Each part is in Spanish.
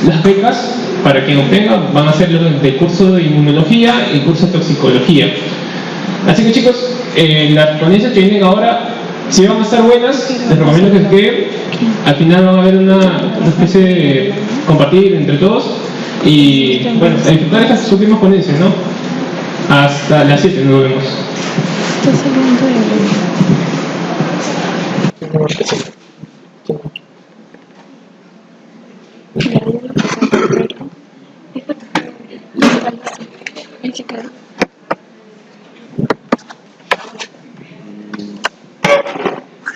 Las becas, para quien obtenga, van a ser los del curso de inmunología y curso de toxicología. Así que chicos, las ponencias que vienen ahora, si van a estar buenas, les recomiendo que se queden. Al final va a haber una especie de compartir entre todos y bueno, a disfrutar estas últimas ponencias, ¿no? Hasta las 7 nos vemos.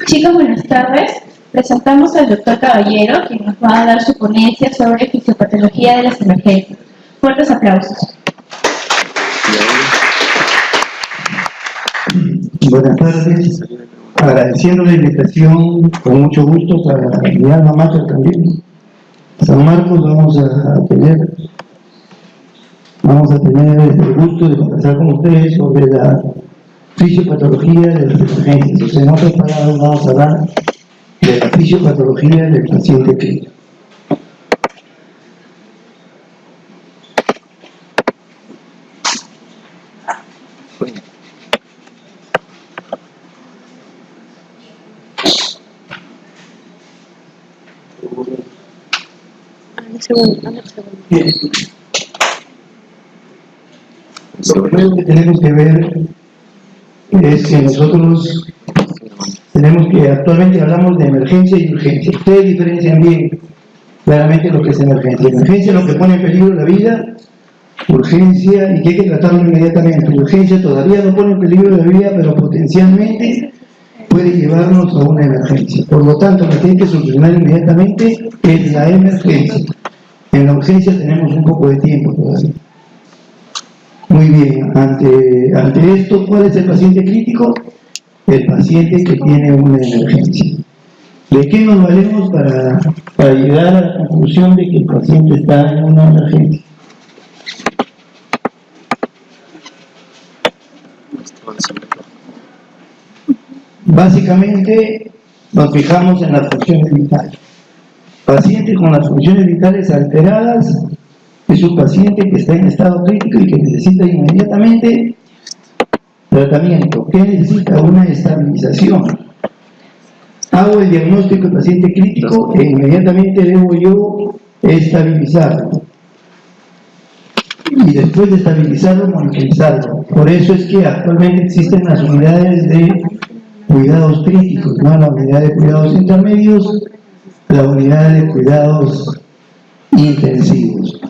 Chicos, buenas tardes. Presentamos al doctor Caballero, quien nos va a dar su ponencia sobre fisiopatología de las emergencias. Fuertes aplausos. Buenas tardes. Agradeciendo la invitación, con mucho gusto, para mi alma mater también. San Marcos vamos a tener el gusto de conversar con ustedes sobre la fisiopatología de las emergencias. O sea, en otras palabras, vamos a hablar de la fisiopatología del paciente clínico. Bien. Lo primero que tenemos que ver es que nosotros tenemos que, actualmente hablamos de emergencia y urgencia. Ustedes diferencian bien claramente lo que es emergencia. Emergencia es lo que pone en peligro la vida, urgencia y que hay que tratarlo inmediatamente. Urgencia todavía no pone en peligro la vida, pero potencialmente puede llevarnos a una emergencia. Por lo tanto, lo que hay que solucionar inmediatamente es la emergencia. En la urgencia tenemos un poco de tiempo todavía. Muy bien, ante esto, ¿cuál es el paciente crítico? El paciente que tiene una emergencia. ¿De qué nos valemos para llegar a la conclusión de que el paciente está en una emergencia? Básicamente nos fijamos en las funciones vitales. Paciente con las funciones vitales alteradas es un paciente que está en estado crítico y que necesita inmediatamente tratamiento. ¿Qué necesita? Una estabilización. Hago el diagnóstico del paciente crítico e inmediatamente debo yo estabilizarlo. Y después de estabilizarlo, monitorizarlo. Por eso es que actualmente existen las unidades de cuidados críticos, ¿no? La unidad de cuidados intermedios, la unidad de cuidados intensivos.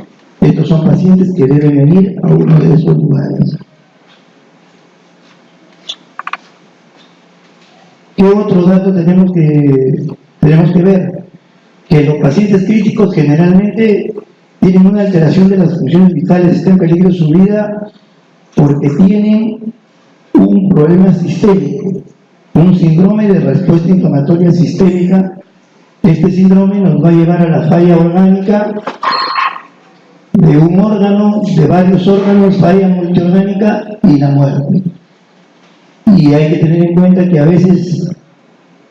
Estos son pacientes que deben venir a uno de esos lugares. ¿Qué otro dato tenemos que ver? Que los pacientes críticos generalmente tienen una alteración de las funciones vitales, está en peligro su vida porque tienen un problema sistémico, un síndrome de respuesta inflamatoria sistémica. Este síndrome nos va a llevar a la falla orgánica de un órgano, de varios órganos, falla multiorgánica y la muerte. Y hay que tener en cuenta que a veces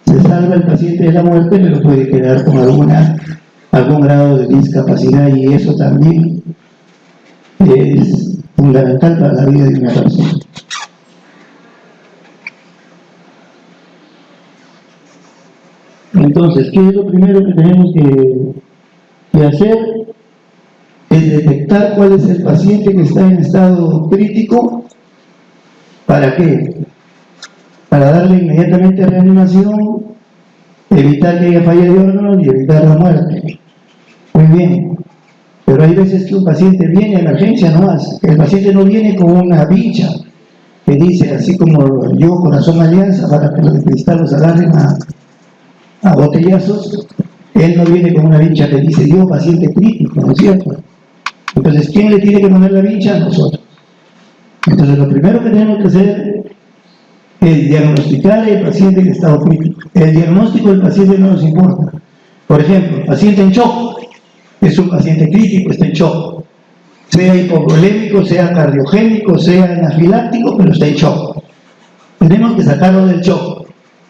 se salva el paciente de la muerte, pero puede quedar con algún grado de discapacidad, y eso también es fundamental para la vida de una persona. Entonces, ¿qué es lo primero que tenemos que hacer? Es detectar cuál es el paciente que está en estado crítico. ¿Para qué? Para darle inmediatamente reanimación, evitar que haya falla de órganos y evitar la muerte. Muy bien. Pero hay veces que un paciente viene a emergencia nomás. El paciente no viene con una vincha que dice, así como yo, Corazón Alianza, para que los de cristal los agarren a botellazos. Él no viene con una vincha que dice, yo, paciente crítico, ¿no es cierto? Entonces, ¿quién le tiene que poner la vincha? Nosotros. Entonces, lo primero que tenemos que hacer es diagnosticar el paciente en estado crítico. El diagnóstico del paciente no nos importa. Por ejemplo, paciente en shock, es un paciente crítico, está en shock. Sea hipovolémico, sea cardiogénico, sea anafiláctico, pero está en shock. Tenemos que sacarlo del shock.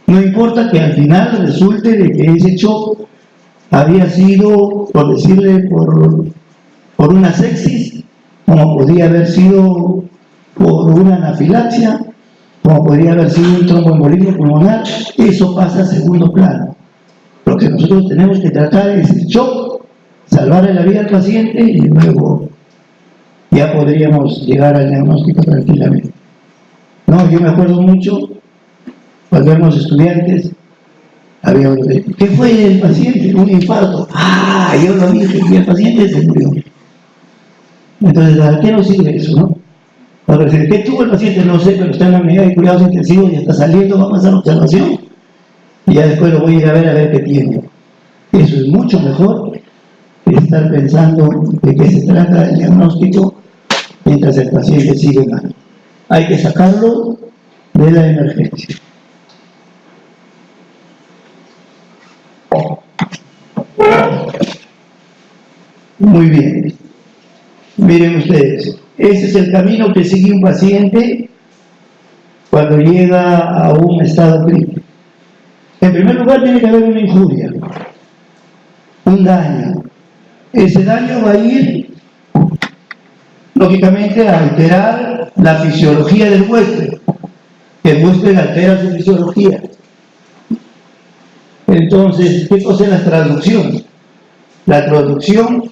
No importa que al final resulte de que ese shock había sido, por decirle, por una sepsis, como podría haber sido por una anafilaxia, como podría haber sido un tromboembolismo pulmonar. Eso pasa a segundo plano. Lo que nosotros tenemos que tratar es el shock, salvarle la vida al paciente y luego ya podríamos llegar al diagnóstico tranquilamente. No, yo me acuerdo mucho cuando éramos estudiantes, había uno de, ¿qué fue el paciente? Un infarto. Ah, yo lo dije, y el paciente se murió. Entonces, ¿a qué nos sirve eso, no? Para decir, ¿qué tuvo el paciente? No sé, pero está en la unidad de cuidados intensivos y está saliendo, va a pasar observación. Y ya después lo voy a ir a ver qué tiene. Eso es mucho mejor que estar pensando de qué se trata el diagnóstico mientras el paciente sigue mal. Hay que sacarlo de la emergencia. Muy bien. Miren ustedes, ese es el camino que sigue un paciente cuando llega a un estado crítico. En primer lugar, tiene que haber una injuria, un daño. Ese daño va a ir, lógicamente, a alterar la fisiología del huésped. El huésped altera su fisiología. Entonces, ¿qué cosa es la traducción? La traducción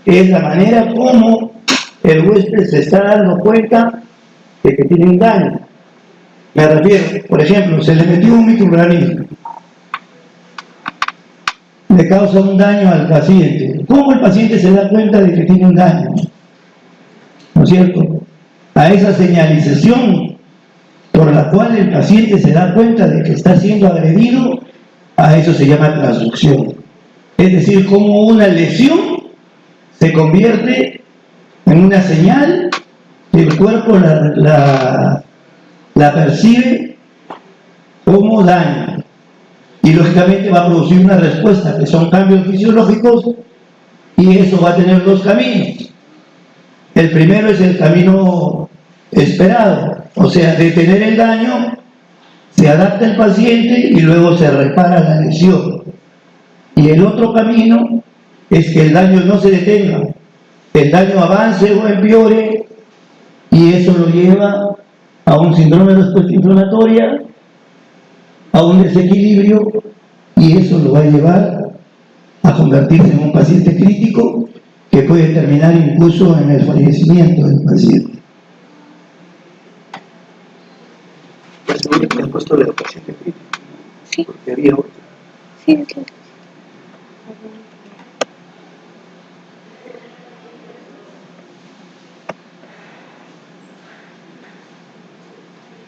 es la manera como el huésped se está dando cuenta de que tiene un daño. Me refiero, por ejemplo, se le metió un microorganismo, le causa un daño al paciente. ¿Cómo el paciente se da cuenta de que tiene un daño? ¿No es cierto? A esa señalización por la cual el paciente se da cuenta de que está siendo agredido, a eso se llama transducción. Es decir, como una lesión se convierte en una señal que el cuerpo la percibe como daño y lógicamente va a producir una respuesta que son cambios fisiológicos, y eso va a tener dos caminos. El primero es el camino esperado, o sea, detener el daño, se adapta el paciente y luego se repara la lesión. Y el otro camino es que el daño no se detenga, el daño avance o empeore, y eso lo lleva a un síndrome de respuesta inflamatoria, a un desequilibrio, y eso lo va a llevar a convertirse en un paciente crítico que puede terminar incluso en el fallecimiento del paciente. El puesto de paciente crítico, sí, porque había otro. Sí, sí.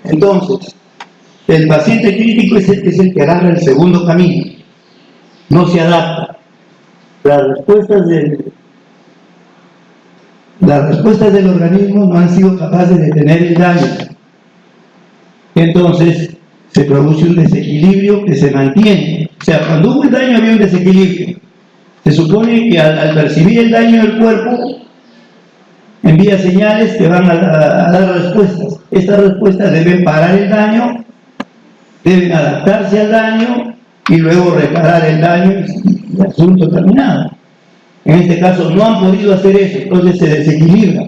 Entonces, el paciente crítico es el que agarra el segundo camino, no se adapta. Las respuestas del organismo no han sido capaces de detener el daño. Entonces, se produce un desequilibrio que se mantiene. O sea, cuando hubo el daño había un desequilibrio. Se supone que al percibir el daño del cuerpo, envía señales que van a dar respuestas. Estas respuestas deben parar el daño, deben adaptarse al daño y luego reparar el daño y el asunto terminado. En este caso no han podido hacer eso, entonces se desequilibra.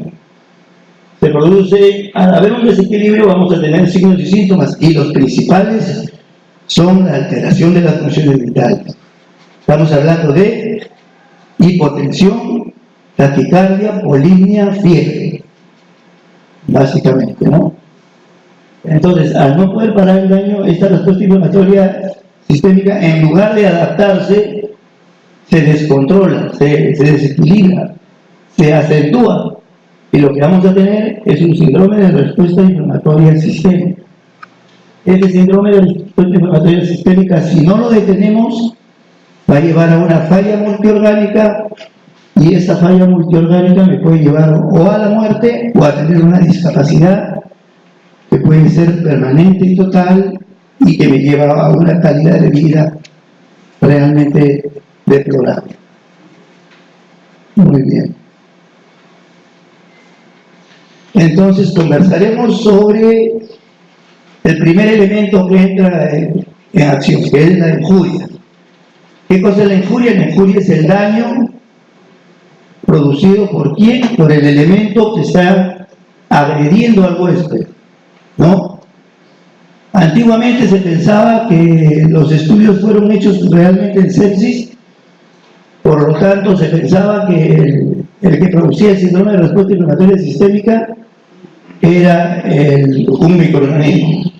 Se produce, al haber un desequilibrio vamos a tener signos y síntomas, y los principales son la alteración de las funciones vitales. Estamos hablando de hipotensión, taquicardia, polimia, fiebre, básicamente, ¿no? Entonces, al no poder parar el daño, esta respuesta inflamatoria sistémica, en lugar de adaptarse, se descontrola, se desequilibra, se acentúa, y lo que vamos a tener es un síndrome de respuesta inflamatoria sistémica. Este síndrome de respuesta inflamatoria sistémica, si no lo detenemos, va a llevar a una falla multiorgánica, y esa falla multiorgánica me puede llevar o a la muerte o a tener una discapacidad que puede ser permanente y total, y que me lleva a una calidad de vida realmente deplorable. Muy bien. Entonces conversaremos sobre el primer elemento que entra en acción, que es la injuria. ¿Qué cosa es la injuria? La injuria es el daño producido por quién, por el elemento que está agrediendo al huésped, ¿no? Antiguamente se pensaba que los estudios fueron hechos realmente en sepsis, por lo tanto se pensaba que el que producía el síndrome de respuesta inflamatoria sistémica era un microorganismo,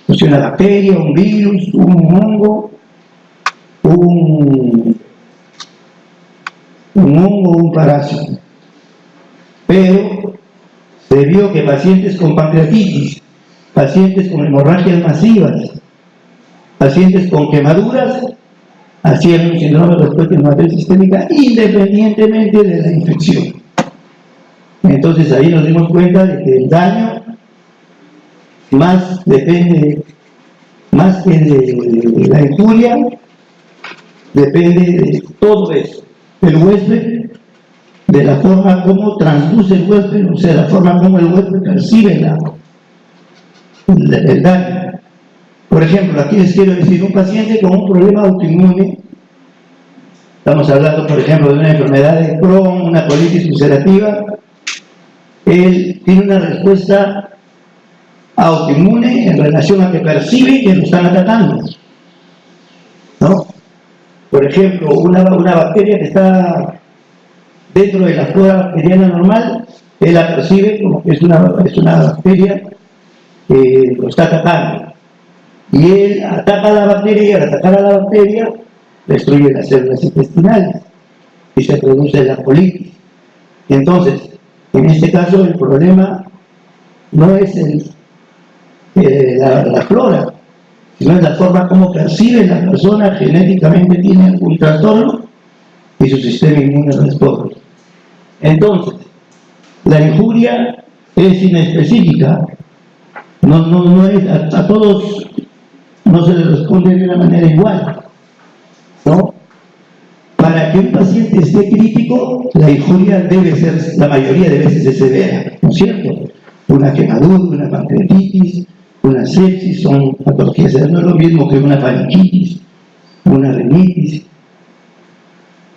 o sea, una bacteria, un virus, un hongo, un parásito. Pero se vio que pacientes con pancreatitis, pacientes con hemorragias masivas, pacientes con quemaduras, hacían un síndrome de respuesta inflamatoria sistémica independientemente de la infección. Entonces ahí nos dimos cuenta de que el daño más depende, más que de la injuria, depende de todo eso, del huésped, de la forma como transduce el huésped, o sea, la forma como el huésped percibe el daño. Por ejemplo, aquí les quiero decir, un paciente con un problema autoinmune, estamos hablando, por ejemplo, de una enfermedad de Crohn, una colitis ulcerativa, él tiene una respuesta autoinmune en relación a que percibe que lo están atacando, ¿no? Por ejemplo, una bacteria que está dentro de la flora bacteriana normal, él la percibe como que es una bacteria que lo está atacando. Y él ataca a la bacteria y al atacar a la bacteria destruye las células intestinales y se produce la colitis. Entonces, en este caso el problema no es la flora, sino es la forma como percibe la persona, genéticamente tiene algún trastorno y su sistema inmune responde. Entonces, la injuria es inespecífica, no es, a todos no se les responde de una manera igual, ¿no? Para que un paciente esté crítico, la injuria debe ser, la mayoría de veces es severa, ¿no es cierto? Una quemadura, una pancreatitis, una sepsis, son patologías, no es lo mismo que una faringitis, una rinitis,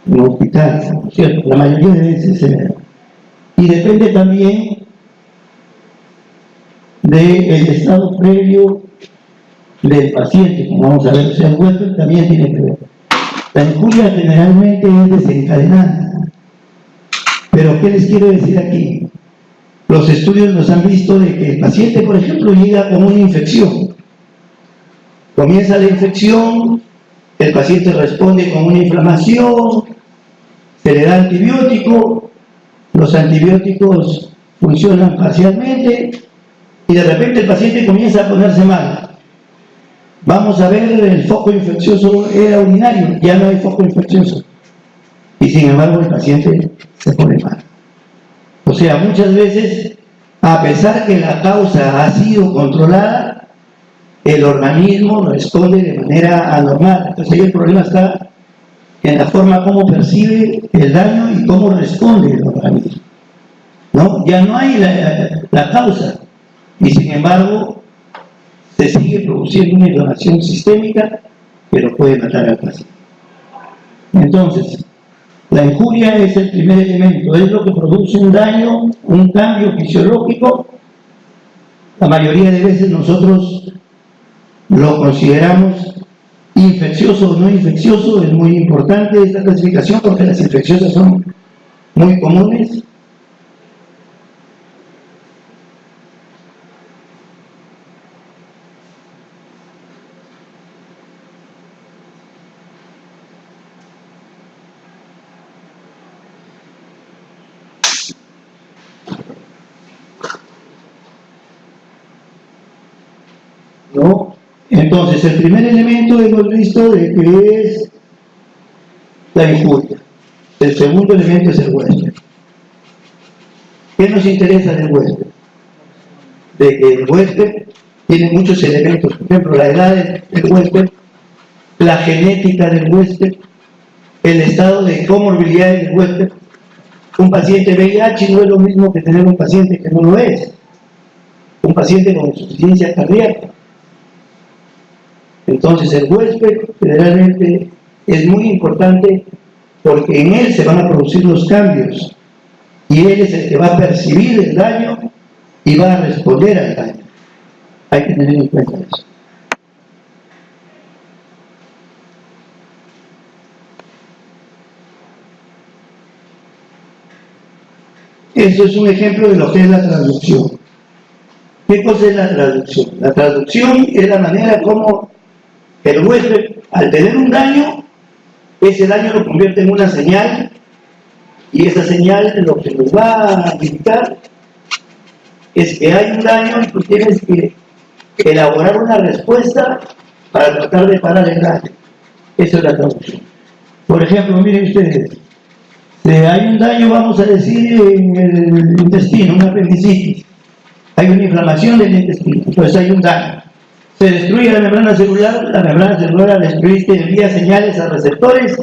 un hospital, ¿no es cierto? La mayoría de veces es severa. Y depende también del estado previo del paciente, como vamos a ver, o sea, el huésped también tiene que ver. La injuria generalmente es desencadenante. Pero, ¿qué les quiero decir aquí? Los estudios nos han visto de que el paciente, por ejemplo, llega con una infección. Comienza la infección, el paciente responde con una inflamación, se le da antibiótico, los antibióticos funcionan parcialmente y de repente el paciente comienza a ponerse mal. Vamos a ver, el foco infeccioso era urinario, ya no hay foco infeccioso. Y sin embargo el paciente se pone mal. O sea, muchas veces, a pesar que la causa ha sido controlada, el organismo responde de manera anormal. Entonces ahí el problema está en la forma como percibe el daño y cómo responde el organismo, ¿no? Ya no hay la causa, y sin embargo se sigue produciendo una inflamación sistémica que lo puede matar al paciente. Entonces, la injuria es el primer elemento, es lo que produce un daño, un cambio fisiológico. La mayoría de veces nosotros lo consideramos infeccioso o no infeccioso. Es muy importante esta clasificación porque las infecciosas son muy comunes. ¿No? Entonces, el primer elemento hemos visto de que es la injuria. El segundo elemento es el huésped. ¿Qué nos interesa del huésped? De que el huésped tiene muchos elementos, por ejemplo, la edad del huésped, la genética del huésped, el estado de comorbilidad del huésped. Un paciente VIH no es lo mismo que tener un paciente que no lo es. Un paciente con insuficiencia cardíaca. Entonces el huésped generalmente es muy importante porque en él se van a producir los cambios y él es el que va a percibir el daño y va a responder al daño. Hay que tener en cuenta eso. Eso es un ejemplo de lo que es la traducción. ¿Qué cosa es la traducción? La traducción es la manera como el huésped, al tener un daño, ese daño lo convierte en una señal, y esa señal lo que nos va a indicar es que hay un daño y tú tienes que elaborar una respuesta para tratar de parar el daño. Eso es la traducción. Por ejemplo, miren ustedes, si hay un daño, vamos a decir, en el intestino, una apendicitis, hay una inflamación del intestino, entonces hay un daño. Se destruye la membrana celular al destruirse envía señales a receptores,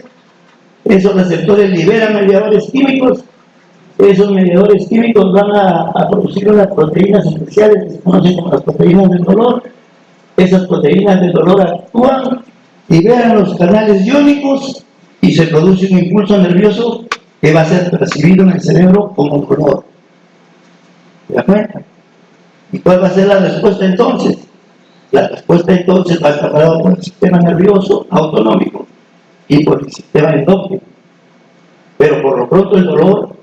esos receptores liberan mediadores químicos, esos mediadores químicos van a producir unas proteínas especiales que se conocen como las proteínas del dolor. Esas proteínas del dolor actúan, liberan los canales iónicos y se produce un impulso nervioso que va a ser percibido en el cerebro como un dolor. ¿Se da cuenta? ¿Y cuál va a ser la respuesta entonces? La respuesta entonces va a estar parada por el sistema nervioso autonómico y por el sistema endócrino. Pero por lo pronto el dolor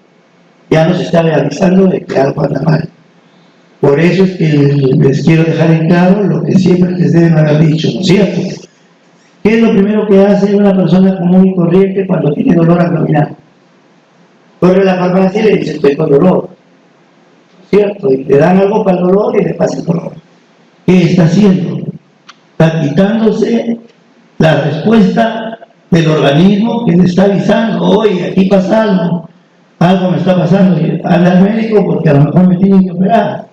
ya nos está avisando de que algo anda mal. Por eso es que les quiero dejar en claro lo que siempre les deben haber dicho, ¿no es cierto? ¿Qué es lo primero que hace una persona común y corriente cuando tiene dolor abdominal? Corre a la farmacia y le dice: estoy con dolor, ¿cierto? Y le dan algo para el dolor y le pasa el dolor. ¿Qué está haciendo? Está quitándose la respuesta del organismo que le está avisando: oye, aquí pasa algo me está pasando, anda al médico porque a lo mejor me tienen que operar.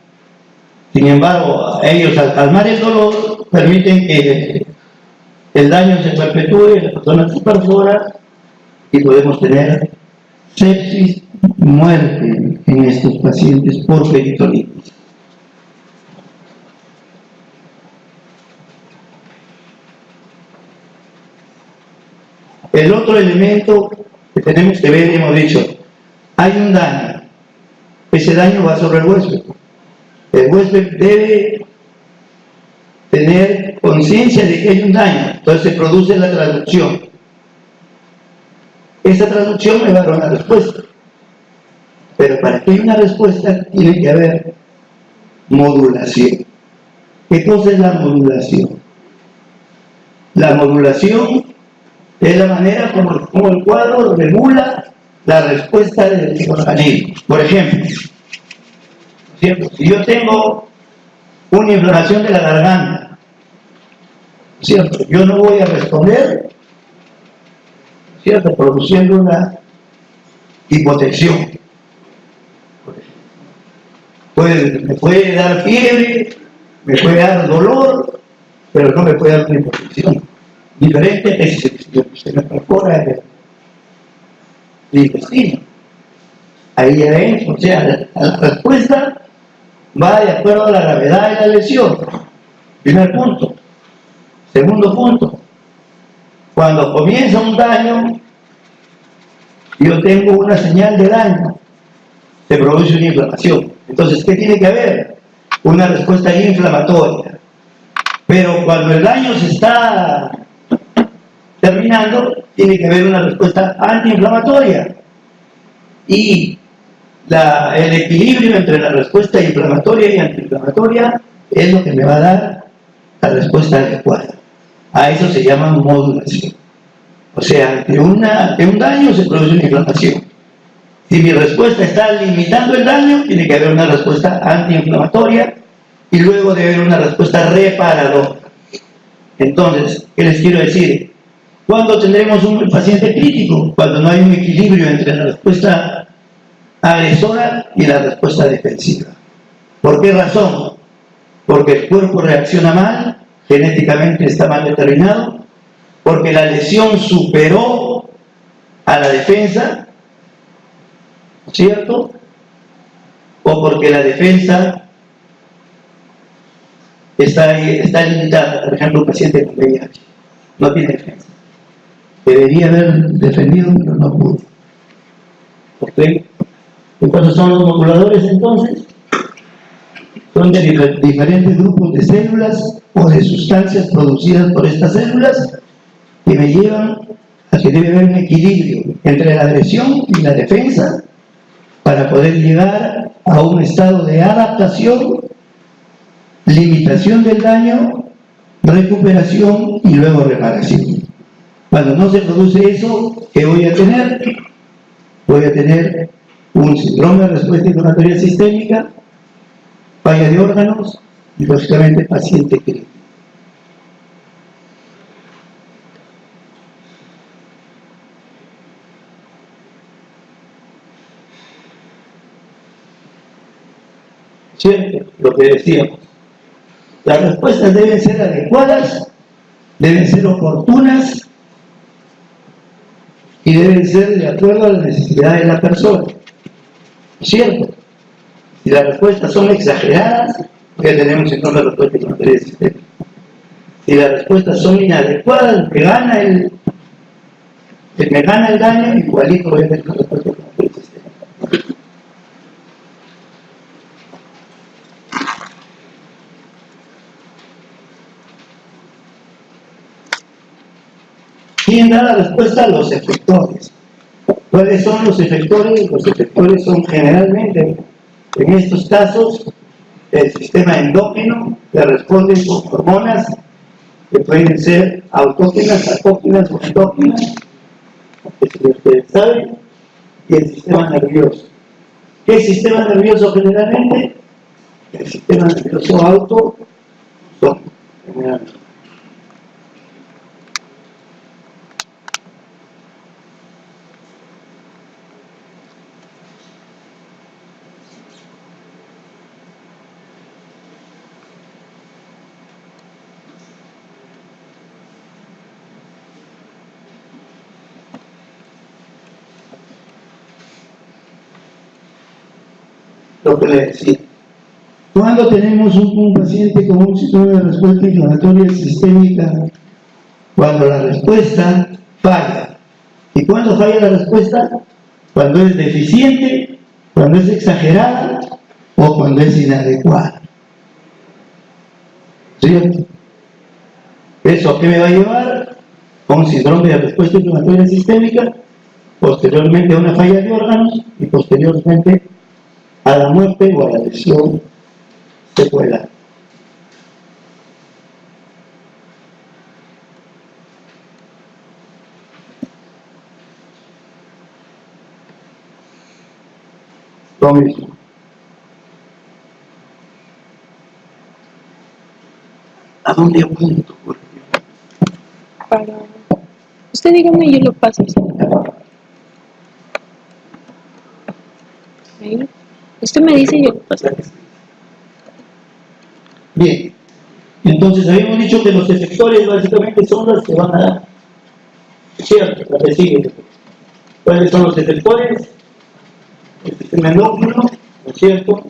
Sin embargo, ellos, al calmar el dolor, permiten que el daño se perpetúe, la persona se perfora y podemos tener sepsis, muerte en estos pacientes por peritonitis. El otro elemento que tenemos que ver, hemos dicho, hay un daño. Ese daño va sobre el huésped. El huésped debe tener conciencia de que hay un daño. Entonces se produce la traducción. Esa traducción me va a dar una respuesta. Pero para que haya una respuesta tiene que haber modulación. ¿Qué cosa es la modulación? La modulación es la manera como el cuadro regula la respuesta del organismo. Por ejemplo, si yo tengo una inflamación de la garganta, ¿cierto? Yo no voy a responder, ¿cierto?, produciendo una hipotensión. Me puede dar fiebre, me puede dar dolor, pero no me puede dar una hipotensión. Diferente que si se me perfora el intestino. Ahí adentro, o sea, la respuesta va de acuerdo a la gravedad de la lesión. Primer punto. Segundo punto, cuando comienza un daño, yo tengo una señal de daño, se produce una inflamación. Entonces, ¿qué tiene que haber? Una respuesta inflamatoria. Pero cuando el daño se está terminando, tiene que haber una respuesta antiinflamatoria. Y el equilibrio entre la respuesta inflamatoria y antiinflamatoria es lo que me va a dar la respuesta adecuada. A eso se llama modulación. O sea, de un daño se produce una inflamación. Si mi respuesta está limitando el daño, tiene que haber una respuesta antiinflamatoria y luego debe haber una respuesta reparadora. Entonces, ¿qué les quiero decir? ¿Cuándo tendremos un paciente crítico? Cuando no hay un equilibrio entre la respuesta agresora y la respuesta defensiva. ¿Por qué razón? Porque el cuerpo reacciona mal, genéticamente está mal determinado, porque la lesión superó a la defensa, ¿cierto? O porque la defensa está limitada. Por ejemplo, un paciente con VIH no tiene defensa. Debería haber defendido, pero no pudo. ¿Ok? ¿Y cuáles son los moduladores entonces? Son de diferentes grupos de células o de sustancias producidas por estas células que me llevan a que debe haber un equilibrio entre la agresión y la defensa para poder llegar a un estado de adaptación, limitación del daño, recuperación y luego reparación. Cuando no se produce eso, ¿qué voy a tener? Voy a tener un síndrome de respuesta inflamatoria sistémica, falla de órganos y lógicamente paciente crítico. ¿Cierto? Lo que decíamos. Las respuestas deben ser adecuadas, deben ser oportunas y deben ser de acuerdo a las necesidades de la persona. ¿Cierto? Si las respuestas son exageradas, ya tenemos síndrome de respuesta inflamatoria sistémica. Si las respuestas son inadecuadas, me gana el daño, igualito voy a tener una respuesta inflamatoria sistémica. ¿Quién da la respuesta? Los efectores. ¿Cuáles son los efectores? Los efectores son generalmente, en estos casos, el sistema endógeno, que responde con hormonas que pueden ser autógenas, apógenas o endógenas, que ustedes saben, y el sistema nervioso. ¿Qué sistema nervioso generalmente? El sistema nervioso autógeno, generalmente. Lo que le decía. Cuando tenemos un paciente con un síndrome de respuesta inflamatoria sistémica, cuando la respuesta falla. ¿Y cuándo falla la respuesta? Cuando es deficiente, cuando es exagerada o cuando es inadecuada. ¿Cierto? ¿Eso a qué me va a llevar? A un síndrome de respuesta inflamatoria sistémica, posteriormente a una falla de órganos y posteriormente a la muerte o a la lesión secuelar. Lo mismo. ¿A dónde apunto? Para... Usted dígame y yo lo paso. Ahí. Usted me dice y yo lo paso. Bien, entonces habíamos dicho que los efectores básicamente son los que van a dar. ¿Cierto? La que sigue. ¿Cuáles son los efectores? El sistema endógeno, ¿no es cierto?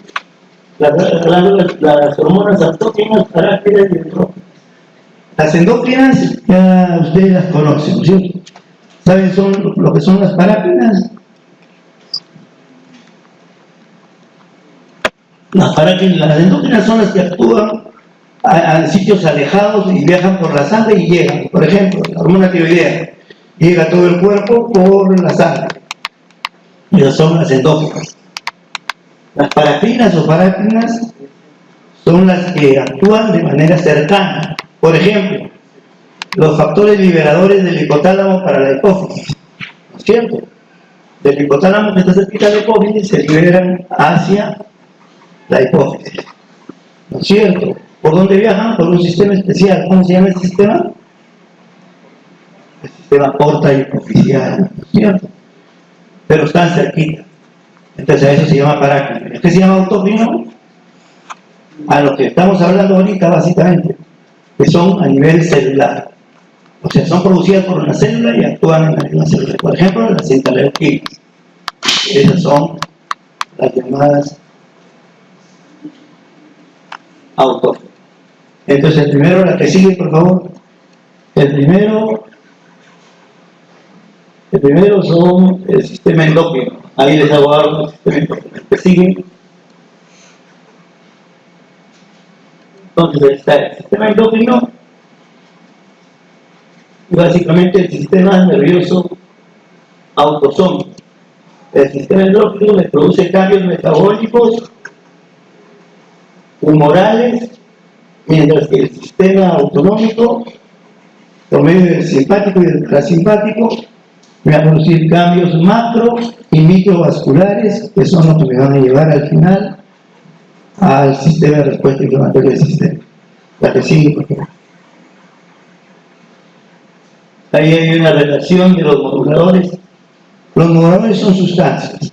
Las hormonas autógenas, paráfilas y endógenas. Las endógenas ya ustedes las conocen, ¿no es cierto? ¿Saben lo que son las paráfilas? Las endógenas son las que actúan a sitios alejados y viajan por la sangre y llegan. Por ejemplo, la hormona tiroidea llega a todo el cuerpo por la sangre. Esas son las endógenas. Las parafinas o paráfinas son las que actúan de manera cercana. Por ejemplo, los factores liberadores del hipotálamo para la hipófisis. ¿No es cierto? Del hipotálamo que está cerquita de la hipófisis se liberan hacia la hipófisis. ¿No es cierto? ¿Por dónde viajan? Por un sistema especial. ¿Cómo se llama el sistema? El sistema porta hipofisial. ¿No es cierto? Pero están cerquita. Entonces a eso se llama parácrino. ¿Qué se llama autócrino? A lo que estamos hablando ahorita básicamente, que son a nivel celular. O sea, son producidas por una célula y actúan en la misma célula. Por ejemplo, las interleuquinas. Esas son las llamadas autócrinos. Entonces el primero, la que sigue por favor. El primero El primero son el sistema endocrino. Ahí les hago algo del sistema endocrino. El que sigue. Entonces ahí está el sistema endocrino. Y básicamente el sistema nervioso autosómico. El sistema endocrino le produce cambios metabólicos, humorales, mientras que el sistema autonómico, por medio del simpático y del parasimpático, va a producir cambios macro y microvasculares, que son los que me van a llevar al final al sistema de respuesta inflamatoria del sistema. La que sigue, por favor. Ahí hay una relación de los moduladores. Los moduladores son sustancias.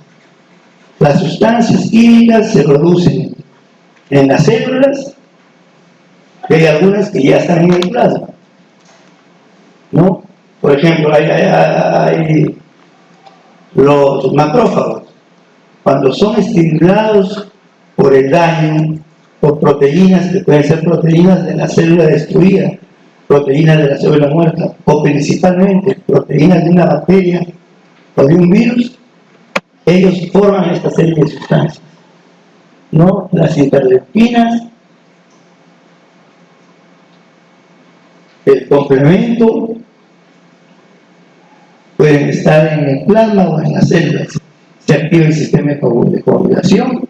Las sustancias químicas se producen en las células, y hay algunas que ya están en el plasma, ¿no? Por ejemplo, hay los macrófagos. Cuando son estimulados por el daño, por proteínas, que pueden ser proteínas de la célula destruida, proteínas de la célula muerta, o principalmente proteínas de una bacteria o de un virus, ellos forman esta serie de sustancias, ¿no? Las interleuquinas, el complemento, pueden estar en el plasma o en las células. Se activa el sistema de coagulación,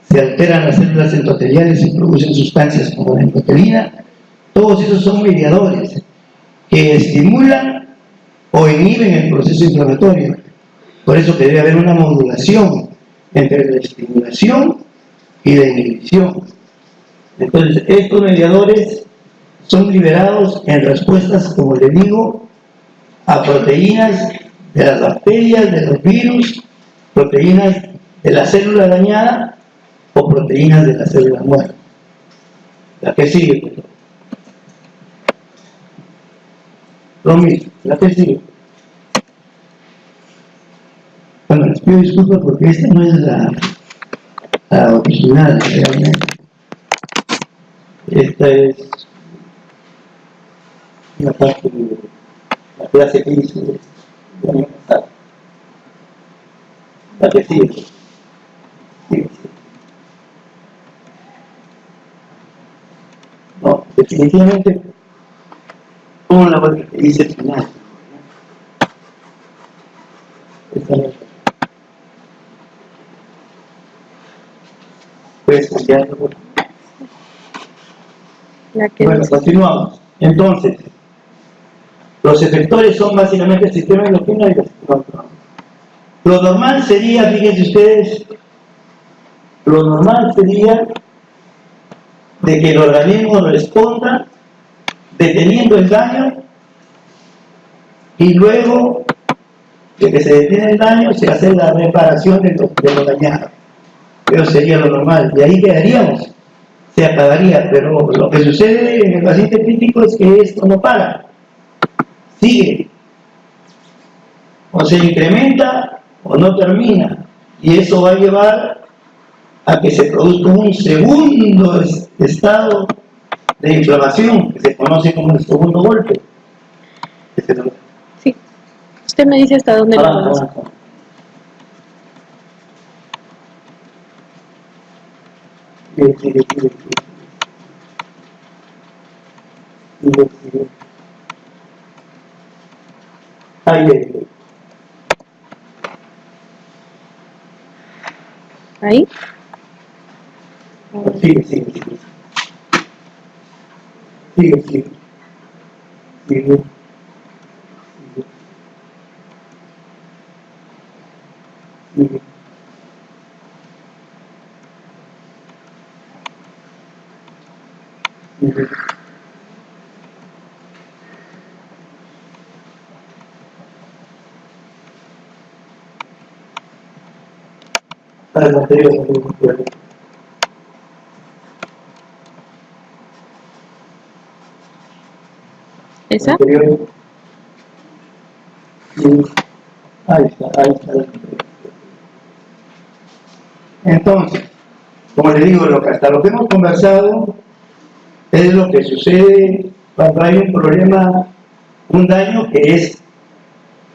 se alteran las células endoteliales y producen sustancias como la endotelina. Todos esos son mediadores que estimulan o inhiben el proceso inflamatorio. Por eso que debe haber una modulación entre la estimulación y la inhibición. Entonces, estos mediadores son liberados en respuestas, como le digo, a proteínas de las bacterias, de los virus, proteínas de la célula dañada o proteínas de la célula muerta. La que sigue, por favor. Lo mismo, la que sigue. Bueno, les pido disculpas porque esta no es la original realmente. Esta es una parte de la clase que hice el año pasado. La que sigue. Sigue. No, definitivamente como la parte que hice al final. Esta no es. Puedes cambiarlo. Bueno, continuamos. Entonces, los efectores son básicamente el sistema endocrino y el sistema autónomo. Lo normal sería, fíjense ustedes, lo normal sería de que el organismo responda deteniendo el daño y luego de que se detiene el daño se hace la reparación de lo dañado. Pero sería lo normal, y ahí quedaríamos, se acabaría. Pero lo que sucede en el paciente crítico es que esto no para, sigue, o se incrementa o no termina, y eso va a llevar a que se produzca un segundo estado de inflamación, que se conoce como el segundo golpe. Sí, usted me dice hasta dónde lo conoce. Ahí. Sigue. Sigue. Para el material. ¿Esa? Ahí está. Entonces, como le digo, hasta lo que hemos conversado es lo que sucede cuando hay un problema, un daño que es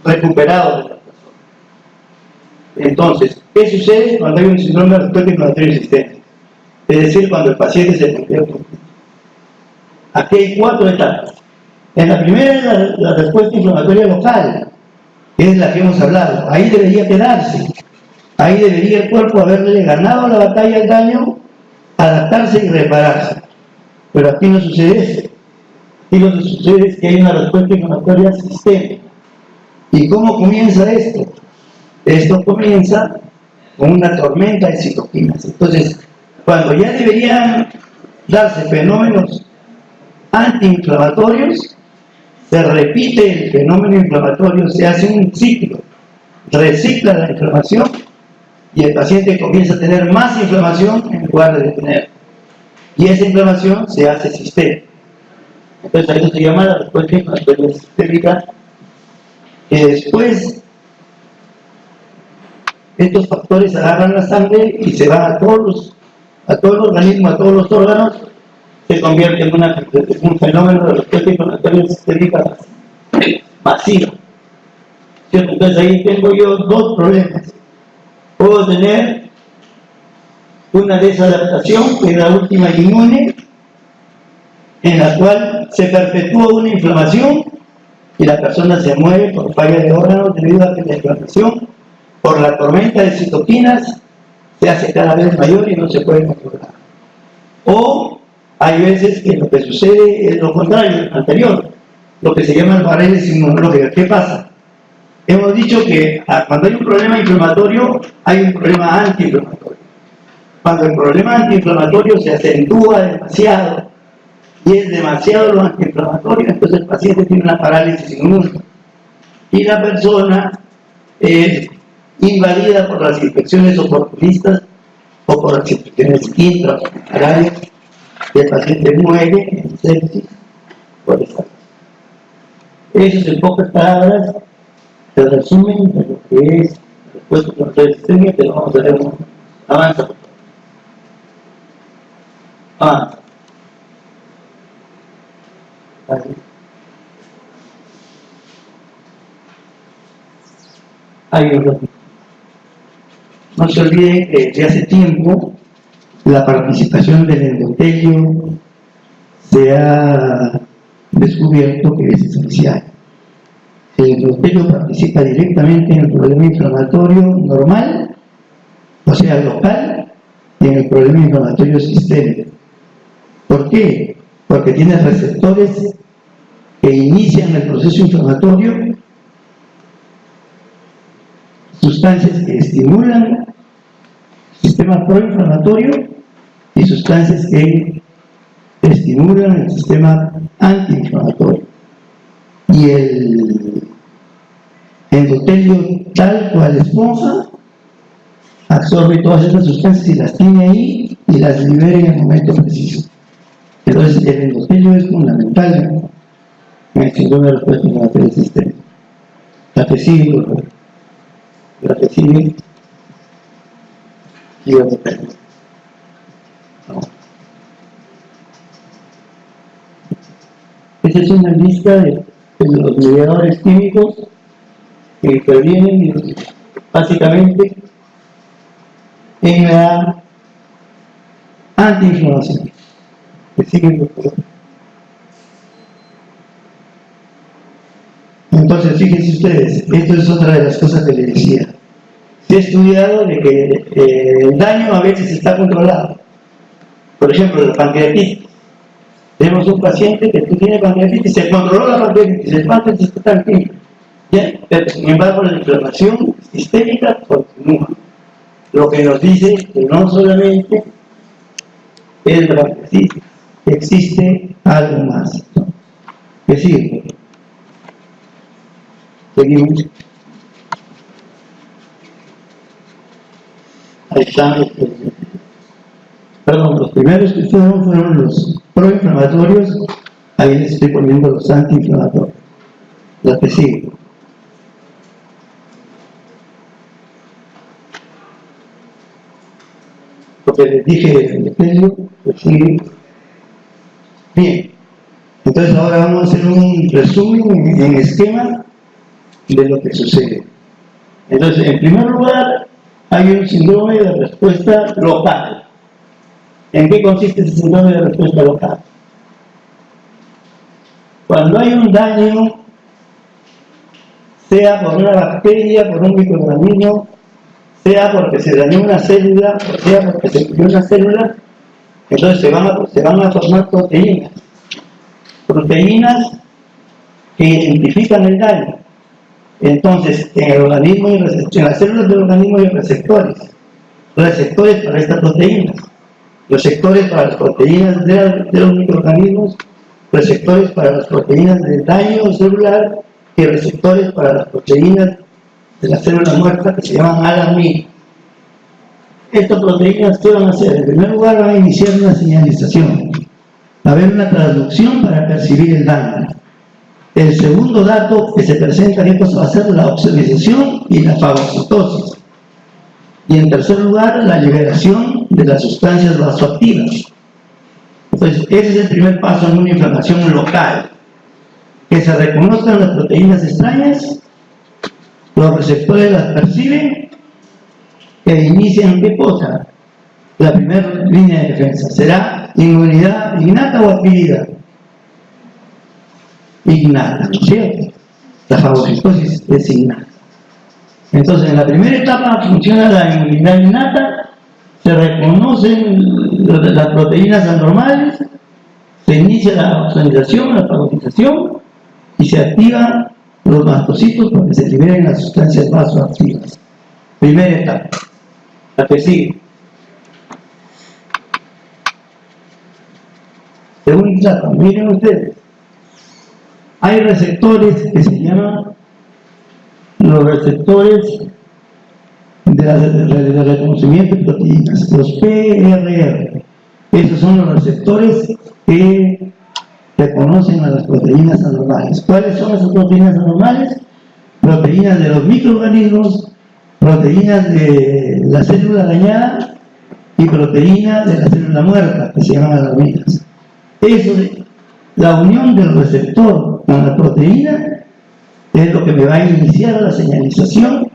recuperado de la persona. Entonces, ¿qué sucede cuando hay un síndrome de respuesta inflamatoria sistémica? Es decir, cuando el paciente se convierte. Aquí hay 4 etapas. En la primera es la respuesta inflamatoria local, que es la que hemos hablado. Ahí debería quedarse. Ahí debería el cuerpo haberle ganado la batalla al daño, adaptarse y repararse. Pero aquí no sucede eso. Aquí lo que sucede es que hay una respuesta inflamatoria sistémica. ¿Y cómo comienza esto? Esto comienza con una tormenta de citoquinas. Entonces, cuando ya deberían darse fenómenos antiinflamatorios, se repite el fenómeno inflamatorio, se hace un ciclo, recicla la inflamación y el paciente comienza a tener más inflamación en lugar de tener. Y esa inflamación se hace sistémica. Entonces, a eso se llama la respuesta inflamatoria sistémica, que después estos factores agarran la sangre y se van a todo el organismo, a todos los órganos, se convierte en un fenómeno de respuesta inflamatoria sistémica masiva. ¿Cierto? Entonces ahí tengo yo 2 problemas. Puedo tener una desadaptación, que es la última inmune, en la cual se perpetúa una inflamación y la persona se muere por falla de órganos debido a que la inflamación, por la tormenta de citoquinas, se hace cada vez mayor y no se puede controlar. O hay veces que lo que sucede es lo contrario, anterior, lo que se llaman barreras inmunológicas. ¿Qué pasa? Hemos dicho que cuando hay un problema inflamatorio, hay un problema antiinflamatorio. Cuando el problema antiinflamatorio se acentúa demasiado y es demasiado lo antiinflamatorio, entonces el paciente tiene una parálisis inmune y la persona es invadida por las infecciones oportunistas o por las infecciones intrahospitalarias y el paciente muere en sepsis por esa. Eso es, en pocas palabras, el resumen de lo que es la respuesta inflamatoria sistémica, pero vamos a ver un avanza. Hay otro. No se olviden que desde hace tiempo la participación del endotelio se ha descubierto que es esencial. El endotelio participa directamente en el problema inflamatorio normal, o sea, local, y en el problema inflamatorio sistémico. ¿Por qué? Porque tiene receptores que inician el proceso inflamatorio, sustancias que estimulan el sistema proinflamatorio y sustancias que estimulan el sistema antiinflamatorio. Y el endotelio, tal cual esponja, absorbe todas estas sustancias y las tiene ahí y las libera en el momento preciso. Entonces, el endotelio es fundamental en el síndrome de respuesta inflamatoria sistémica. La que sigue, la que sigue, y la que sigue. Esta es una lista de los mediadores químicos que intervienen básicamente en la antiinflamación. Que siguen los colores. Entonces, fíjense ustedes, esto es otra de las cosas que les decía. Se ha estudiado de que el daño a veces está controlado. Por ejemplo, la pancreatitis. Tenemos un paciente que tiene pancreatitis, se controló la pancreatitis, el páncreas está tranquilo. ¿Ya? Pero sin embargo, la inflamación sistémica continúa. Lo que nos dice que no solamente es la pancreatitis, existe algo más. ¿Qué sigue? Seguimos. Ahí están los primeros que fueron los proinflamatorios, ahí les estoy poniendo los antiinflamatorios. La que sigue. Lo que les dije del endotelio, que sigue. Bien, entonces ahora vamos a hacer un resumen en esquema de lo que sucede. Entonces, en primer lugar, hay un síndrome de respuesta local. ¿En qué consiste ese síndrome de respuesta local? Cuando hay un daño, sea por una bacteria, por un microorganismo, sea porque se dañó una célula, o sea porque se murió una célula, entonces se van a formar proteínas. Proteínas que identifican el daño. Entonces, en el organismo en las células del organismo hay receptores para estas proteínas, receptores para las proteínas de los microorganismos, receptores para las proteínas del daño celular y receptores para las proteínas de la célula muerta que se llaman alamina. Estas proteínas, ¿qué van a hacer? En primer lugar, van a iniciar una señalización, va a haber una traducción para percibir el daño. El segundo dato que se presenta aquí va a ser la oxidación y la fagocitosis. Y en tercer lugar, la liberación de las sustancias vasoactivas. Entonces, ese es el primer paso en una inflamación local. Que se reconozcan las proteínas extrañas, los receptores las perciben e inician ¿qué cosa? La primera línea de defensa. ¿Será inmunidad innata o adquirida? Innata, ¿no es cierto? La fagocitosis es innata. Entonces, en la primera etapa funciona la inmunidad innata, se reconocen las proteínas anormales, se inicia la oxidación, la fagocitación y se activan los mastocitos para que se liberen las sustancias vasoactivas. Primera etapa. La que sigue. Segunda etapa, miren ustedes. Hay receptores que se llaman los receptores de reconocimiento de proteínas, los PRR. Esos son los receptores que reconocen a las proteínas anormales. ¿Cuáles son esas proteínas anormales? Proteínas de los microorganismos, proteínas de la célula dañada y proteínas de la célula muerta, que se llaman alaminas. Eso, la unión del receptor con la proteína es lo que me va a iniciar la señalización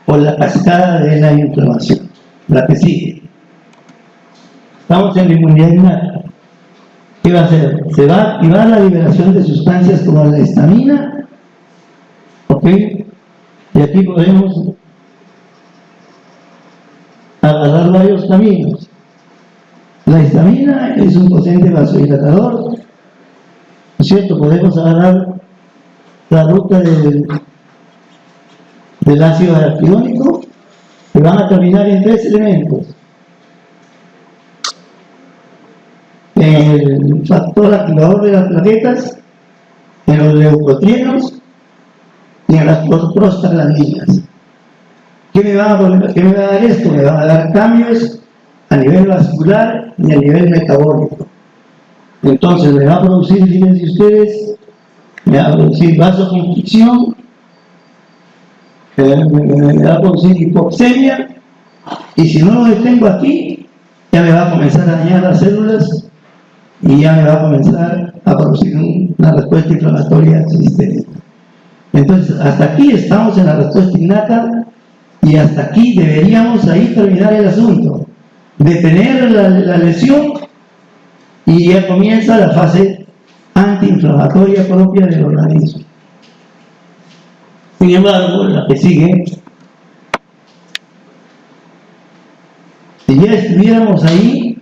o la cascada de la inflamación. La que sigue. Estamos en la inmunidad innata. ¿Qué va a hacer? Se va a activar la liberación de sustancias como la histamina, ¿ok? Y aquí podemos agarrar varios caminos. La histamina es un potente vasodilatador, ¿no es cierto? Podemos agarrar la ruta del ácido araquidónico, que van a terminar en tres elementos: el factor activador de las plaquetas, en los leucotrienos y en las prostaglandinas. ¿Qué me va a dar esto? Me va a dar cambios a nivel vascular y a nivel metabólico. Entonces me va a producir, fíjense ustedes, me va a producir vasoconstricción, me va a producir hipoxemia, y si no lo detengo aquí, ya me va a comenzar a dañar las células y ya me va a comenzar a producir una respuesta inflamatoria sistémica. Entonces, hasta aquí estamos en la respuesta innata y hasta aquí deberíamos ahí terminar el asunto. Detener la lesión y ya comienza la fase antiinflamatoria propia del organismo. Sin embargo, la que sigue, si ya estuviéramos ahí,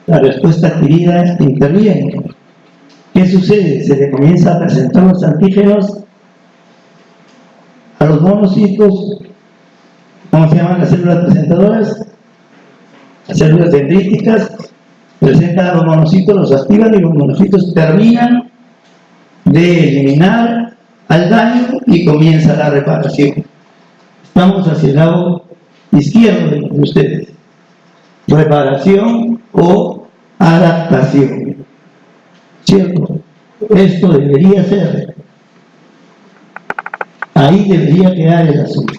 la respuesta adquirida interviene. ¿Qué sucede? Se le comienza a presentar los antígenos a los monocitos. ¿Cómo se llaman las células presentadoras? Las células dendríticas presentan a los monocitos, los activan y los monocitos terminan de eliminar al daño y comienza la reparación. Estamos hacia el lado izquierdo de ustedes. Reparación o adaptación. ¿Cierto? Esto debería ser. Ahí debería quedar el asunto.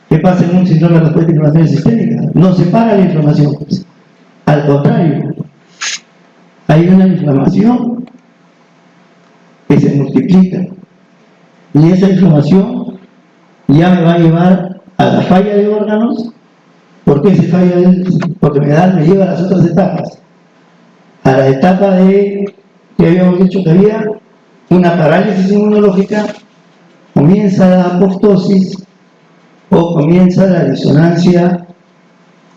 ¿Qué pasa en un síndrome de respuesta a inflamación sistémica? No se para la inflamación. Al contrario, hay una inflamación que que se multiplica. Y esa inflamación ya me va a llevar a la falla de órganos. ¿Por qué se falla? Porque me lleva a las otras etapas. A la etapa de, que habíamos dicho que había una parálisis inmunológica, comienza la apoptosis o comienza la disonancia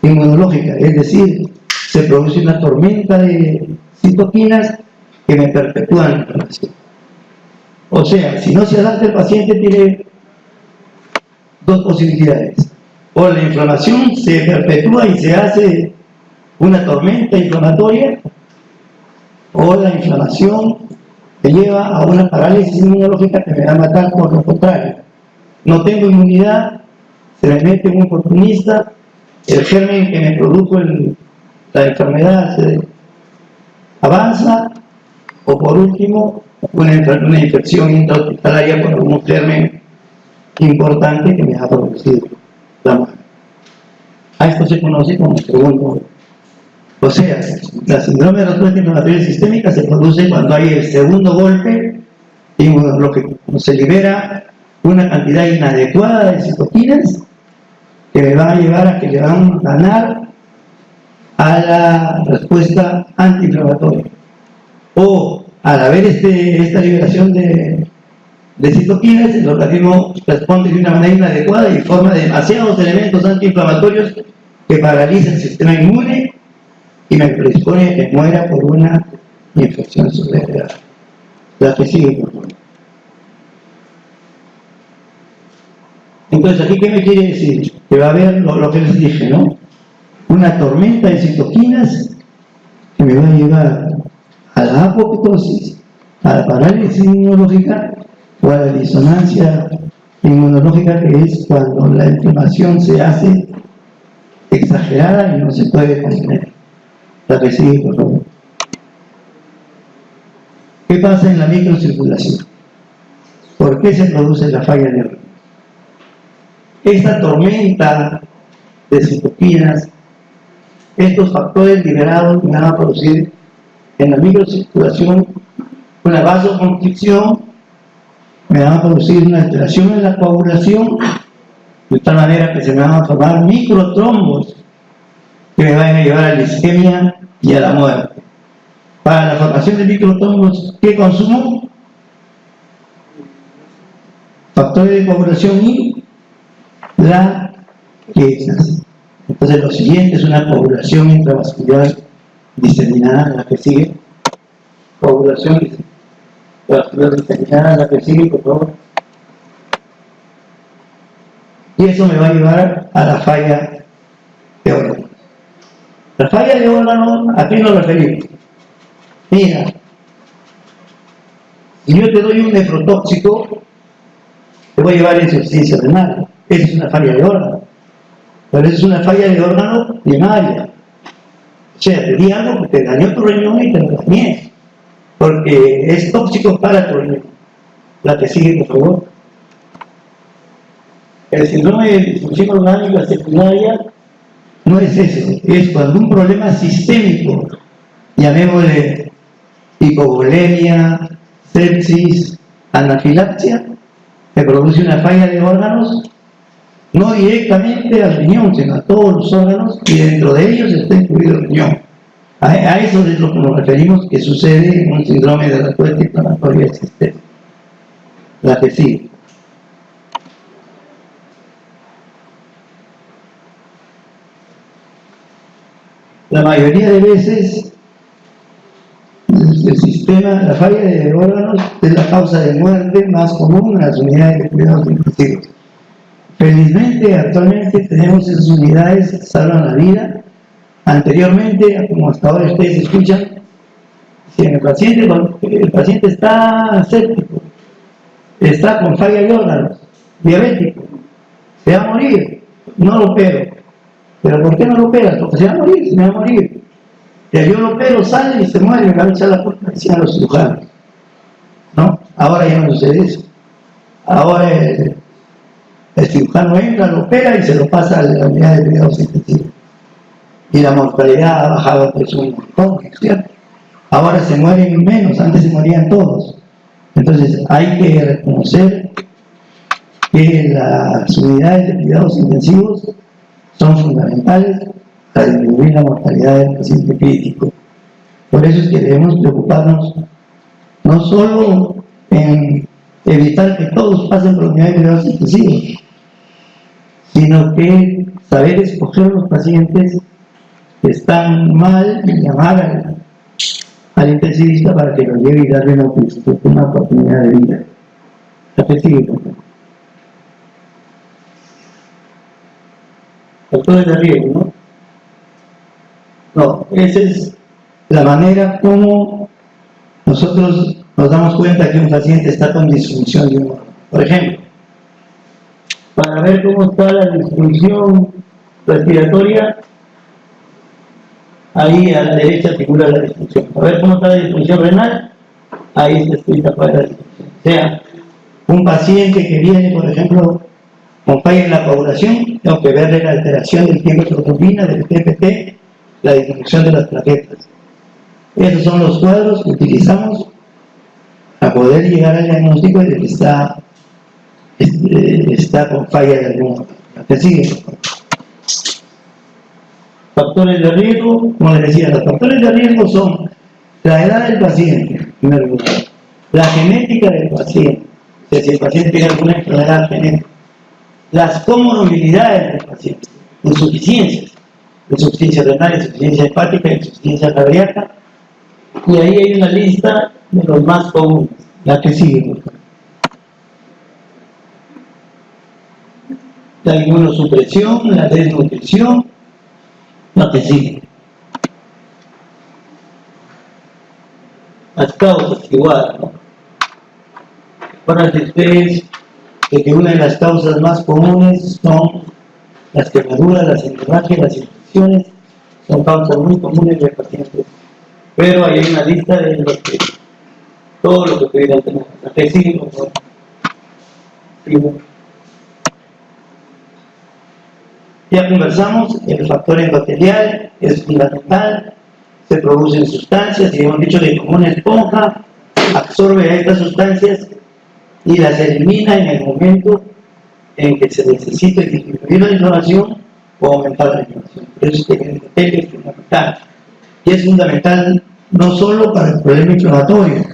inmunológica, es decir, se produce una tormenta de citoquinas que me perpetúan la inflamación. O sea, si no se adapta el paciente, tiene dos posibilidades: o la inflamación se perpetúa y se hace una tormenta inflamatoria, o la inflamación me lleva a una parálisis inmunológica que me va a matar. Por lo contrario, no tengo inmunidad, se me mete un oportunista, el germen que me produjo la enfermedad se avanza, o por último, una infección intrahospitalaria por algún germen importante que me ha producido la muerte. A esto se conoce como segundo. O sea, la síndrome de respuesta inflamatoria sistémica se produce cuando hay el segundo golpe inmunológico. Se libera una cantidad inadecuada de citoquinas que me van a llevar a que le van a ganar a la respuesta antiinflamatoria. O al haber esta liberación de citoquinas, el organismo responde de una manera inadecuada y forma demasiados elementos antiinflamatorios que paralizan el sistema inmune y me predispone a que muera por una infección severa. La que sigue, por favor. Entonces, ¿aquí qué me quiere decir? Que va a haber lo que les dije, ¿no? Una tormenta de citoquinas que me va a llevar a la apoptosis, a la parálisis inmunológica o a la disonancia inmunológica, que es cuando la inflamación se hace exagerada y no se puede contener. La que sigue, por favor. ¿Qué pasa en la microcirculación? ¿Por qué se produce la falla de órganos? Esta tormenta de citoquinas, estos factores liberados me van a producir en la microcirculación una vasoconstricción, me van a producir una alteración en la coagulación, de tal manera que se me van a formar microtrombos que me van a llevar a la isquemia y a la muerte. Para la formación de microtrombos, ¿qué consumo? Factores de coagulación y plaquetas. Entonces lo siguiente es una coagulación intravascular diseminada, la que sigue. Coagulación intravascular diseminada, la que sigue, por favor. Y eso me va a llevar a la falla de órganos. La falla de órganos, ¿a qué nos referimos? Mira, si yo te doy un nefrotóxico, te voy a llevar insuficiencia renal. Esa es una falla de órgano. Pero esa es una falla de órgano primaria. O sea, te di algo que te dañó tu riñón y te lo dañé, porque es tóxico para tu riñón. La que sigue, por favor. El síndrome de disfunción orgánica secundaria no es eso, es cuando un problema sistémico, llamémosle hipovolemia, sepsis, anafilaxia, que produce una falla de órganos, no directamente al riñón, sino a todos los órganos, y dentro de ellos está incluido el riñón. A eso es lo que nos referimos que sucede en un síndrome de respuesta inflamatoria sistémica. La que sigue. La mayoría de veces el sistema, la falla de órganos es la causa de muerte más común en las unidades de cuidados intensivos. Felizmente, actualmente tenemos esas unidades que salvan la vida. Anteriormente, como hasta ahora ustedes escuchan, si el paciente está séptico, está con falla de órganos, diabético, se va a morir, no lo opero. ¿Pero por qué no lo operas? Porque se va a morir. Y yo lo opero, sale y se muere, me va a echar la culpa, decían los cirujanos. ¿No? Ahora ya no sucede eso. Ahora el cirujano entra, lo opera y se lo pasa a la unidad de cuidados intensivos. Y la mortalidad ha bajado pues un montón, ¿cierto? Ahora se mueren menos, antes se morían todos. Entonces hay que reconocer que las unidades de cuidados intensivos son fundamentales para disminuir la mortalidad del paciente crítico. Por eso es que debemos preocuparnos no solo en evitar que todos pasen por unidades de cuidados intensivos, sino que saber escoger a los pacientes que están mal y llamar al intensivista para que lo lleve y darle una oportunidad de vida. Factores de riesgo, ¿no? No, esa es la manera como nosotros nos damos cuenta que un paciente está con disfunción de un órgano. Por ejemplo, para ver cómo está la disfunción respiratoria, ahí a la derecha figura la disfunción. Para ver cómo está la disfunción renal, ahí está escrita para la disfunción. O sea, un paciente que viene, por ejemplo, con falla en la coagulación, tengo que verle la alteración del tiempo de trombina, del TPT, la disminución de las plaquetas. Esos son los cuadros que utilizamos para poder llegar al diagnóstico de que está con falla de algún órgano. Factores de riesgo, como les decía, los factores de riesgo son la edad del paciente, en primer lugar, la genética del paciente, o sea, si el paciente tiene alguna enfermedad genética, las comorbilidades del paciente, insuficiencia renal, insuficiencia hepática, insuficiencia cardíaca, y ahí hay una lista de los más comunes, la que sigue. La inmunosupresión, la desnutrición, la que sigue. Las causas igual, ¿no? Para que ustedes que una de las causas más comunes son las quemaduras, las hemorragias, las infecciones, son causas muy comunes de pacientes. Pero hay una lista de los que, todo lo que pudieran tener. La que sigue, por favor. Ya conversamos, el factor endotelial es fundamental, se producen sustancias y hemos dicho que como una esponja absorbe a estas sustancias y las elimina en el momento en que se necesite disminuir la inflamación o aumentar la inflamación. Por eso es que el endotelio es fundamental. Y es fundamental no solo para el problema inflamatorio,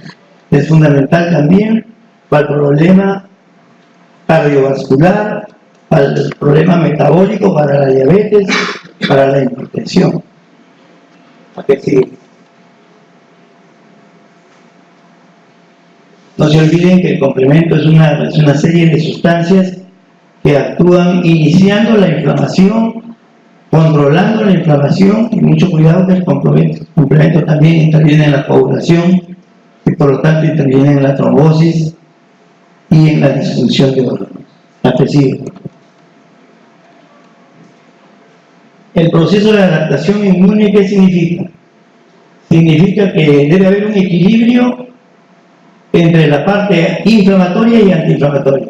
es fundamental también para el problema cardiovascular, para el problema metabólico, para la diabetes, para la hipertensión. ¿A qué sigue? No se olviden que el complemento es una serie de sustancias que actúan iniciando la inflamación, controlando la inflamación, y mucho cuidado que el complemento también interviene en la coagulación y por lo tanto interviene en la trombosis y en la disfunción de órganos. ¿A qué sigue? El proceso de adaptación inmune, ¿qué significa? Significa que debe haber un equilibrio entre la parte inflamatoria y antiinflamatoria.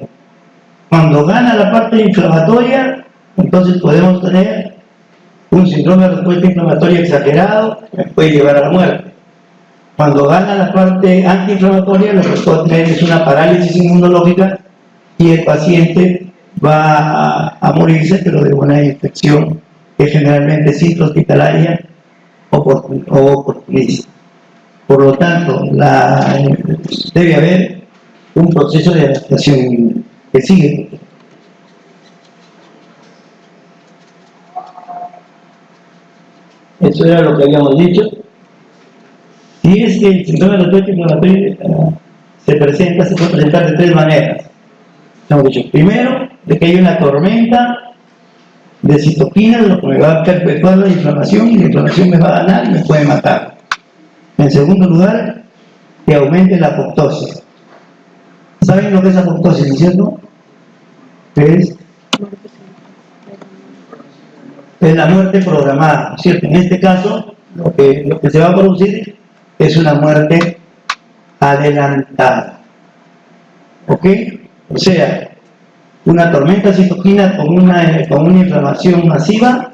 Cuando gana la parte inflamatoria, entonces podemos tener un síndrome de respuesta inflamatoria exagerado que puede llevar a la muerte. Cuando gana la parte antiinflamatoria, lo que puede tener es una parálisis inmunológica y el paciente va a morirse, pero de una infección que generalmente es intrahospitalaria o oportunista. Por lo tanto, debe haber un proceso de adaptación que sigue. Eso era lo que habíamos dicho. Si es que el síndrome de respuesta inflamatoria se puede presentar de tres maneras. Hemos dicho, primero, de que hay una tormenta de citoquinas, lo que me va a perpetuar la inflamación y la inflamación me va a ganar y me puede matar. En segundo lugar, que aumente la apoptosis. ¿Saben lo que es apoptosis, no es cierto? Es la muerte programada, ¿cierto? En este caso, lo que se va a producir es una muerte adelantada. ¿Ok? O sea, una tormenta citoquina con una inflamación masiva,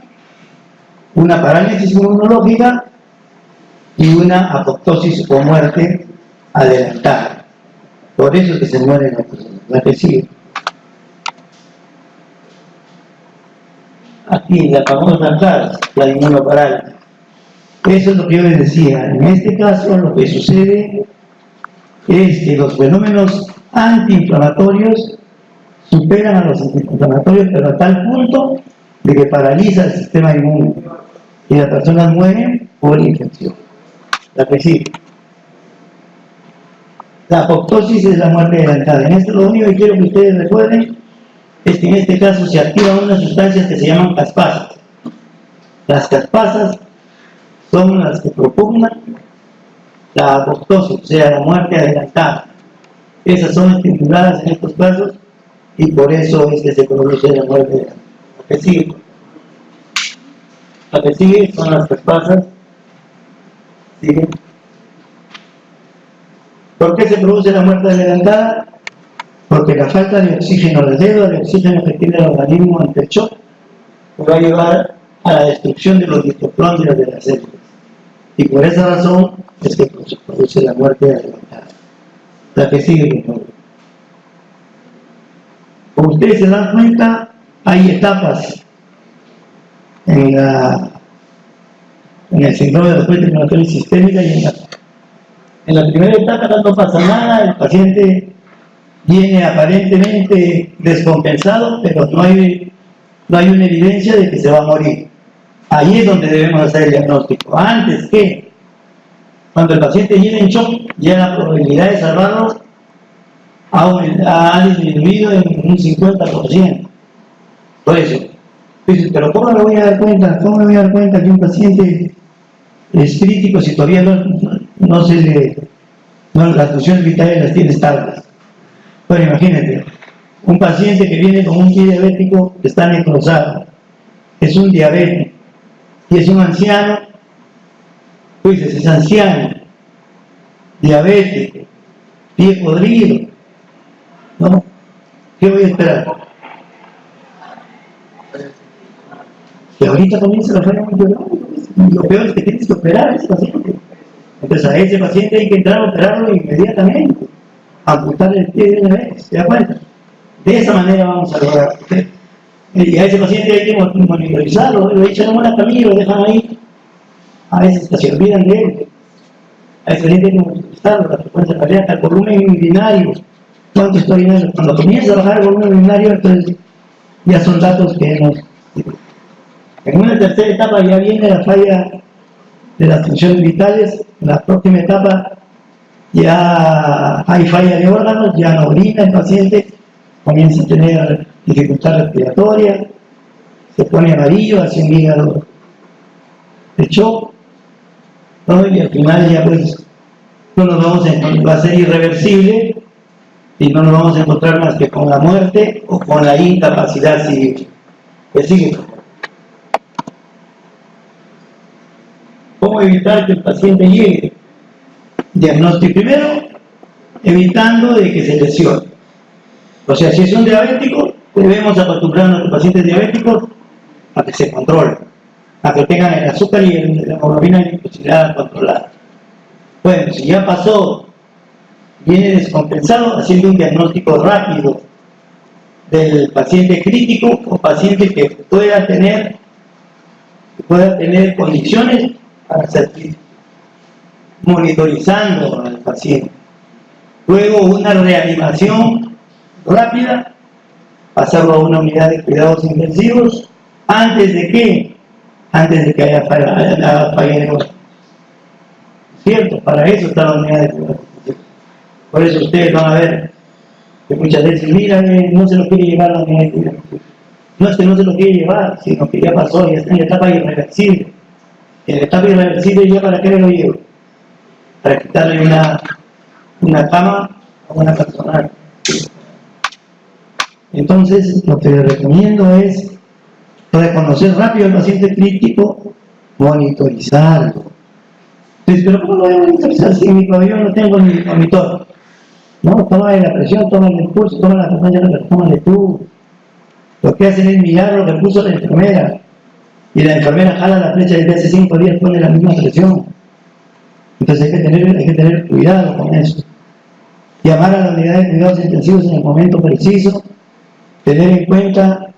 una parálisis inmunológica y una apoptosis o muerte adelantada. Por eso es que se mueren las personas. La que sigue. Aquí, la famosa CARS, la inmunoparálisis. Eso es lo que yo les decía. En este caso, lo que sucede es que los fenómenos antiinflamatorios superan a los antiinflamatorios, pero a tal punto de que paraliza el sistema inmune y las personas mueren por infección. La que sigue. La apoptosis es la muerte adelantada. En esto lo único que quiero que ustedes recuerden es que en este caso se activan unas sustancias que se llaman caspasas. Las caspasas son las que propugnan la apoptosis, o sea, la muerte adelantada. Esas son estimuladas en estos casos y por eso es que se produce la muerte adelantada. La que sigue son las caspasas. ¿Sigue? ¿Por qué se produce la muerte adelantada? Porque la falta de oxígeno, la deuda de oxígeno que tiene el organismo ante el shock va a llevar a la destrucción de los mitocondrios de las células. Y por esa razón es que se produce la muerte adelantada. La que sigue, por favor. Como ustedes se dan cuenta, hay etapas en el síndrome de respuesta inflamatoria sistémica y en la primera etapa no pasa nada, el paciente viene aparentemente descompensado, pero no hay una evidencia de que se va a morir. Ahí es donde debemos hacer el diagnóstico. Antes que, cuando el paciente viene en shock, ya la probabilidad de salvarlo ha disminuido en un 50%. Por eso, pero ¿cómo me voy a dar cuenta? ¿Cómo me voy a dar cuenta que un paciente es crítico si todavía las funciones vitales las tiene estables? Bueno, imagínate, un paciente que viene con un pie diabético que está necrosado, es un diabético y es un anciano, pues es anciano, diabético, pie podrido, ¿no? ¿Qué voy a esperar? Que ahorita comienza la falla muy violenta. Lo peor es que tienes que operar a ese paciente. Entonces a ese paciente hay que entrar a operarlo inmediatamente, amputarle el pie de una vez, ¿se da cuenta? De esa manera vamos a lograr. Y a ese paciente hay que monitorizarlo, lo echan en una camilla y lo dejan ahí. A veces se olvidan de él. A ese paciente hay que monitorizarlo, la frecuencia cardíaca, el volumen urinario. ¿Cuánto está urinando? Cuando comienza a bajar el volumen urinario, entonces ya son datos que hemos... En una tercera etapa ya viene la falla de las funciones vitales. En la próxima etapa ya hay falla de órganos, ya no orina el paciente, comienza a tener dificultad respiratoria, se pone amarillo, hace un hígado de shock, ¿no? Y al final ya pues no nos vamos a encontrar, va a ser irreversible y no nos vamos a encontrar más que con la muerte o con la incapacidad civil. ¿Qué sigue? ¿Cómo evitar que el paciente llegue? Diagnóstico primero, evitando de que se lesione. O sea, si es un diabético, debemos acostumbrar a nuestros pacientes diabéticos a que se controlen, a que tengan el azúcar y la hemoglobina glicosilada controlada. Bueno, si ya pasó, viene descompensado, haciendo un diagnóstico rápido del paciente crítico o paciente que pueda tener condiciones para ser crítico, monitorizando al paciente. Luego una reanimación rápida, pasarlo a una unidad de cuidados intensivos antes de que haya falla de órgano. ¿Cierto? Para eso está la unidad de cuidados intensivos. Por eso ustedes van a ver que muchas veces, mira, no se lo quiere llevar a la unidad de cuidados intensivos. No es que no se lo quiere llevar, sino que ya pasó, ya está en la etapa irreversible. En la etapa irreversible, ¿ya para qué me lo llevo? Para quitarle una cama a una persona. Entonces, lo que les recomiendo es reconocer rápido al paciente crítico, monitorizarlo. Entonces, ¿pero cómo lo voy a monitorizar si en mi pabellón no tengo ni monitor? No, toma la presión, toma el pulso, toma la frecuencia, tómale tú. Lo que hacen es mirar lo que puso la enfermera. Y la enfermera jala la flecha desde hace 5 días, pone la misma presión. Entonces hay que tener cuidado con eso. llamar a la unidad de cuidados intensivos en el momento preciso, tener en cuenta,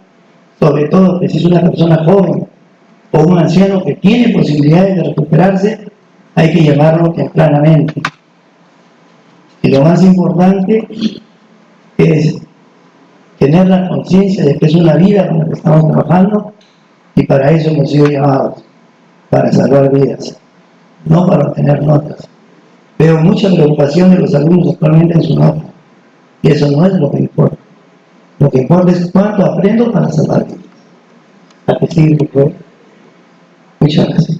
sobre todo, que si es una persona joven o un anciano que tiene posibilidades de recuperarse, hay que llamarlo tempranamente. Y lo más importante es tener la conciencia de que es una vida con la que estamos trabajando y para eso hemos sido llamados, para salvar vidas, no para obtener notas. Veo mucha preocupación de los alumnos actualmente en su nota y eso no es lo que importa. Lo que importa es cuánto aprendo para salvar vidas. ¿A qué sigue, por favor? Muchas gracias.